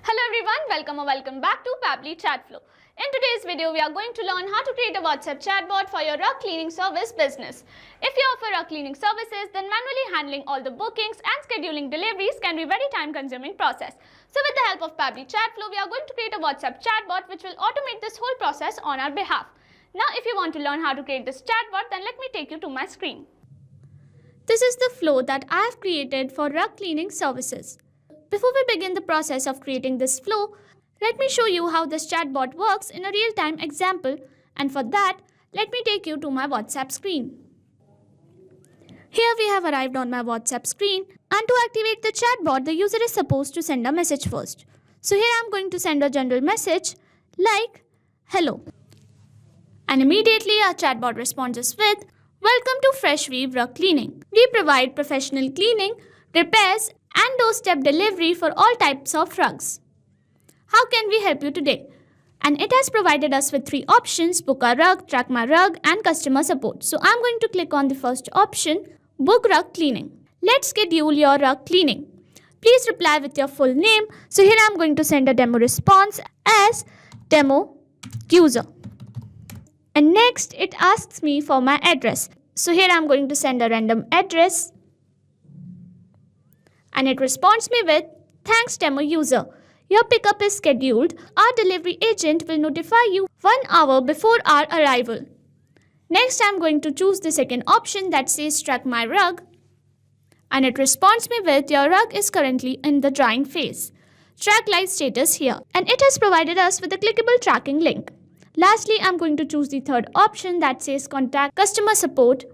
Hello everyone, welcome back to Pabbly Chatflow. In today's video, we are going to learn how to create a WhatsApp chatbot for your rug cleaning service business. If you offer rug cleaning services, then manually handling all the bookings and scheduling deliveries can be a very time-consuming process. So with the help of Pabbly Chatflow, we are going to create a WhatsApp chatbot which will automate this whole process on our behalf. Now, if you want to learn how to create this chatbot, then let me take you to my screen. This is the flow that I have created for rug cleaning services. Before we begin the process of creating this flow, let me show you how this chatbot works in a real-time example, and for that, let me take you to my WhatsApp screen. Here we have arrived on my WhatsApp screen, and to activate the chatbot, the user is supposed to send a message first. So here I am going to send a general message like hello. And immediately our chatbot responds us with welcome to Freshweave Rug Cleaning. We provide professional cleaning, repairs, and doorstep delivery for all types of rugs. How can we help you today? And it has provided us with 3 options: book a rug, track my rug, and customer support. So I'm going to click on the first option, book rug cleaning. Let's schedule your rug cleaning. Please reply with your full name. So here I'm going to send a demo response as demo user. And next it asks me for my address. So here I'm going to send a random address. And it responds me with, thanks demo user. Your pickup is scheduled. Our delivery agent will notify you 1 hour before our arrival. Next, I'm going to choose the second option that says track my rug. And it responds me with, your rug is currently in the drying phase. Track live status here. And it has provided us with a clickable tracking link. Lastly, I'm going to choose the third option that says contact customer support.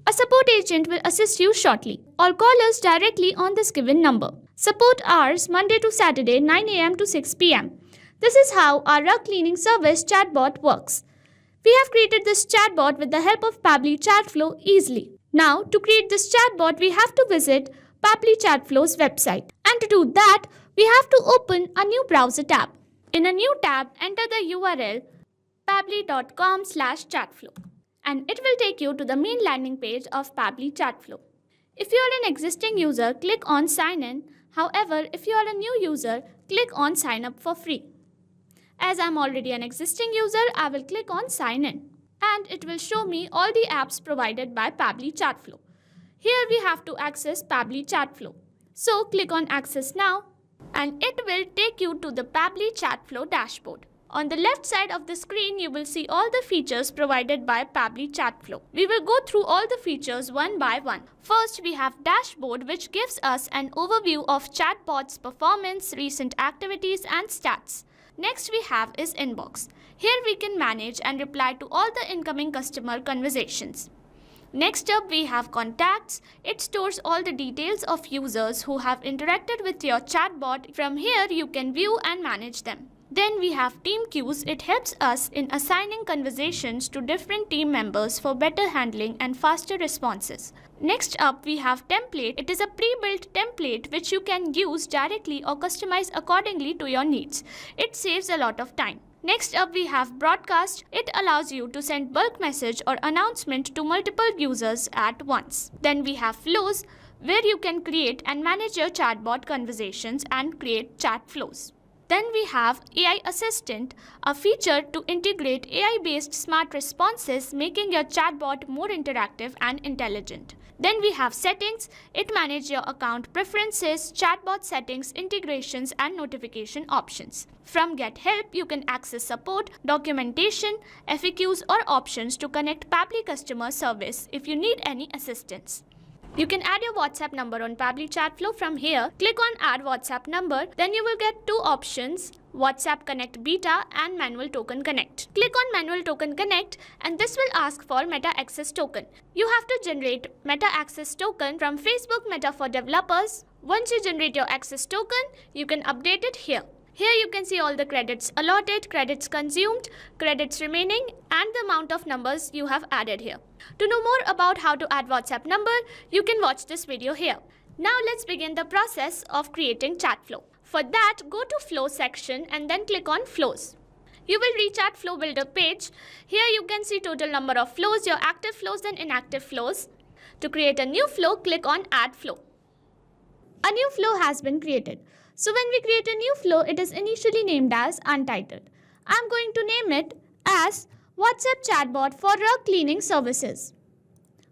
A support agent will assist you shortly, or call us directly on this given number. Support hours Monday to Saturday 9 a.m. to 6 p.m. This is how our rug cleaning service chatbot works. We have created this chatbot with the help of Pabbly Chatflow easily. Now, to create this chatbot, we have to visit Pabbly Chatflow's website. And to do that, we have to open a new browser tab. In a new tab, enter the URL pabbly.com/chatflow. And it will take you to the main landing page of Pabbly Chatflow. If you are an existing user, click on sign in. However, if you are a new user, click on sign up for free. As I am already an existing user, I will click on sign in. And it will show me all the apps provided by Pabbly Chatflow. Here we have to access Pabbly Chatflow. So click on access now and it will take you to the Pabbly Chatflow dashboard. On the left side of the screen, you will see all the features provided by Pabbly Chatflow. We will go through all the features one by one. First, we have Dashboard, which gives us an overview of chatbot's performance, recent activities, and stats. Next we have is Inbox. Here we can manage and reply to all the incoming customer conversations. Next up we have Contacts. It stores all the details of users who have interacted with your chatbot. From here you can view and manage them. Then we have Team Queues. It helps us in assigning conversations to different team members for better handling and faster responses. Next up we have Template. It is a pre-built template which you can use directly or customize accordingly to your needs. It saves a lot of time. Next up we have Broadcast. It allows you to send bulk message or announcement to multiple users at once. Then we have Flows, where you can create and manage your chatbot conversations and create chat flows. Then we have AI Assistant, a feature to integrate AI-based smart responses, making your chatbot more interactive and intelligent. Then we have Settings. It manages your account preferences, chatbot settings, integrations, and notification options. From Get Help, you can access support, documentation, FAQs, or options to connect Pabbly customer service if you need any assistance. You can add your WhatsApp number on Pabbly Chatflow from here. Click on Add WhatsApp Number. Then you will get 2 options, WhatsApp Connect Beta and Manual Token Connect. Click on Manual Token Connect and this will ask for Meta Access Token. You have to generate Meta Access Token from Facebook Meta for Developers. Once you generate your access token, you can update it here. Here you can see all the credits allotted, credits consumed, credits remaining, and the amount of numbers you have added here. To know more about how to add WhatsApp number, you can watch this video here. Now let's begin the process of creating Chatflow. For that, go to Flow section and then click on Flows. You will reach at Flow Builder page. Here you can see total number of flows, your active flows and inactive flows. To create a new flow, click on Add Flow. A new flow has been created. So when we create a new flow, it is initially named as untitled. I'm going to name it as WhatsApp Chatbot for Rug Cleaning Services.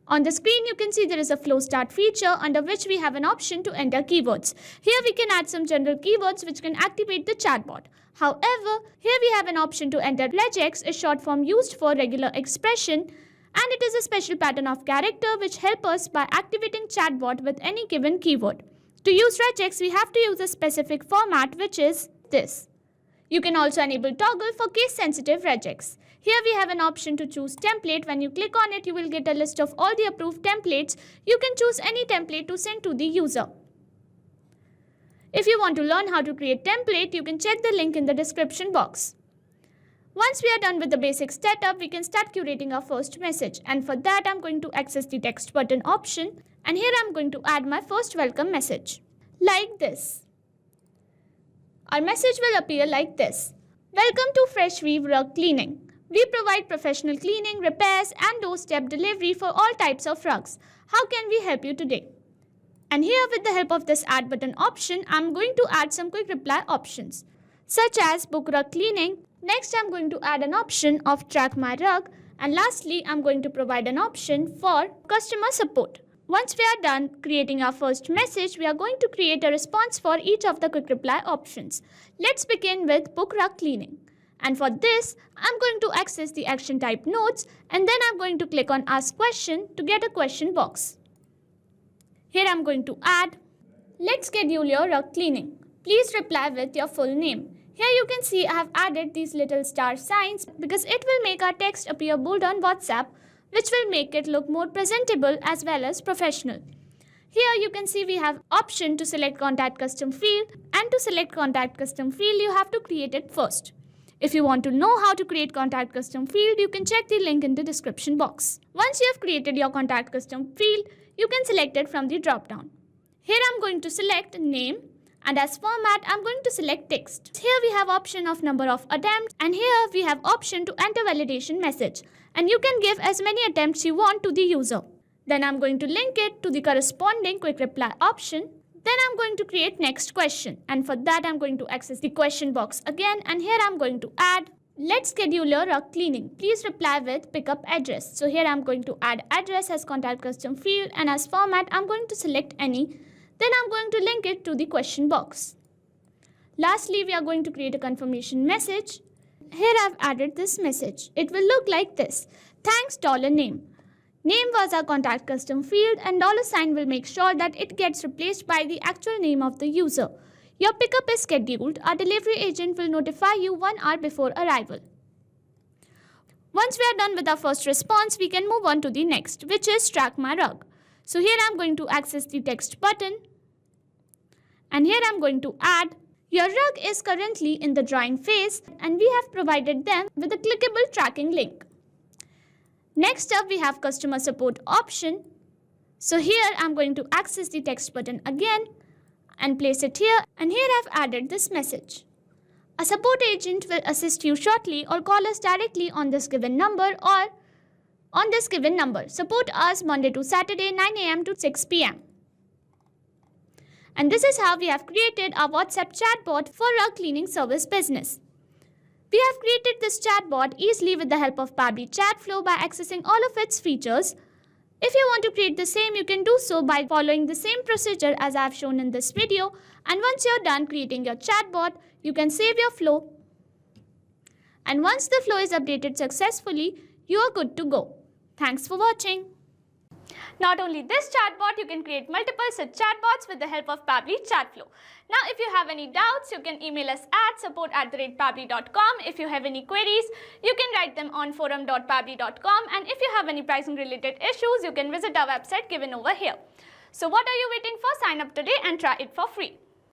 On the screen, you can see there is a flow start feature under which we have an option to enter keywords. Here we can add some general keywords which can activate the chatbot. However, here we have an option to enter regex, a short form used for regular expression, and it is a special pattern of character which helps us by activating chatbot with any given keyword. To use regex, we have to use a specific format which is this. You can also enable toggle for case-sensitive regex. Here we have an option to choose template. When you click on it, you will get a list of all the approved templates. You can choose any template to send to the user. If you want to learn how to create template, you can check the link in the description box. Once we are done with the basic setup, we can start curating our first message. And for that, I'm going to access the text button option. And here I'm going to add my first welcome message. Like this. Our message will appear like this. Welcome to Fresh Weave Rug Cleaning. We provide professional cleaning, repairs and doorstep delivery for all types of rugs. How can we help you today? And here with the help of this add button option, I'm going to add some quick reply options such as book rug cleaning. Next, I'm going to add an option of track my rug. And lastly, I'm going to provide an option for customer support. Once we are done creating our first message, we are going to create a response for each of the quick reply options. Let's begin with book rug cleaning. And for this, I'm going to access the action type notes and then I'm going to click on ask question to get a question box. Here I'm going to add, let's schedule your rug cleaning. Please reply with your full name. Here you can see I have added these little star signs because it will make our text appear bold on WhatsApp, which will make it look more presentable as well as professional. Here you can see we have option to select contact custom field, and to select contact custom field you have to create it first. If you want to know how to create contact custom field, you can check the link in the description box. Once you have created your contact custom field, you can select it from the drop down. Here I'm going to select name, and as format I'm going to select text. Here we have option of number of attempts, and here we have option to enter validation message, and you can give as many attempts you want to the user. Then I'm going to link it to the corresponding quick reply option. Then I'm going to create next question, and for that I'm going to access the question box again, and here I'm going to add, let's schedule your rug cleaning. Please reply with pickup address. So here I'm going to add address as contact custom field, and as format I'm going to select any. Then I'm going to link it to the question box. Lastly, we are going to create a confirmation message. Here I've added this message. It will look like this. Thanks $name. Name was our contact custom field, and $sign will make sure that it gets replaced by the actual name of the user. Your pickup is scheduled. Our delivery agent will notify you 1 hour before arrival. Once we are done with our first response, we can move on to the next, which is track my rug. So here I'm going to access the text button, and here I'm going to add, your rug is currently in the drying phase, and we have provided them with a clickable tracking link. Next up, we have customer support option. So here I'm going to access the text button again and place it here, and here I've added this message. A support agent will assist you shortly, or call us directly on this given number or on this given number. Support us Monday to Saturday 9 a.m. to 6 p.m. And this is how we have created our WhatsApp chatbot for our cleaning service business. We have created this chatbot easily with the help of Pabbly Chatflow by accessing all of its features. If you want to create the same, you can do so by following the same procedure as I have shown in this video. And once you're done creating your chatbot, you can save your flow. And once the flow is updated successfully, you are good to go. Thanks for watching. Not only this chatbot, you can create multiple such chatbots with the help of Pabbly Chatflow. Now, if you have any doubts, you can email us at support@pabbly.com. If you have any queries, you can write them on forum.pabbly.com. And if you have any pricing related issues, you can visit our website given over here. So what are you waiting for? Sign up today and try it for free.